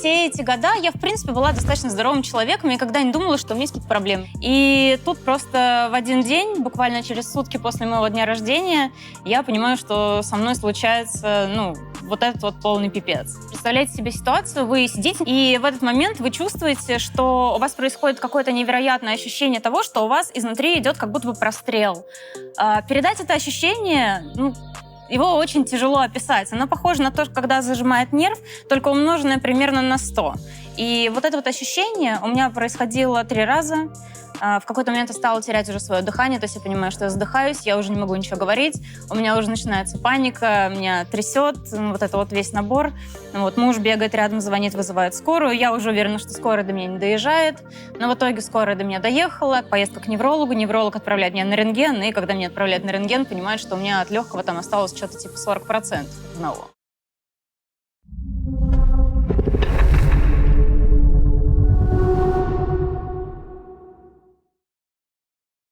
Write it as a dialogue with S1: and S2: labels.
S1: все эти года я, в принципе, была достаточно здоровым человеком, и никогда не думала, что у меня есть какие-то проблемы. И тут просто в один день, буквально через сутки после моего дня рождения, я понимаю, что со мной случается, вот этот вот полный пипец. Представляете себе ситуацию, вы сидите, и в этот момент вы чувствуете, что у вас происходит какое-то невероятное ощущение того, что у вас изнутри идет как будто бы прострел. Передать это ощущение, его очень тяжело описать. Оно похоже на то, когда зажимает нерв, только умноженное примерно на 100. И вот это вот ощущение у меня происходило 3 раза. В какой-то момент я стала терять уже свое дыхание, то есть я понимаю, что я задыхаюсь, я уже не могу ничего говорить, у меня уже начинается паника, меня трясет, вот это вот весь набор. Муж бегает рядом, звонит, вызывает скорую, я уже уверена, что скорая до меня не доезжает, но в итоге скорая до меня доехала, поездка к неврологу, невролог отправляет меня на рентген, и когда меня отправляют на рентген, понимают, что у меня от легкого там осталось что-то типа 40% одного.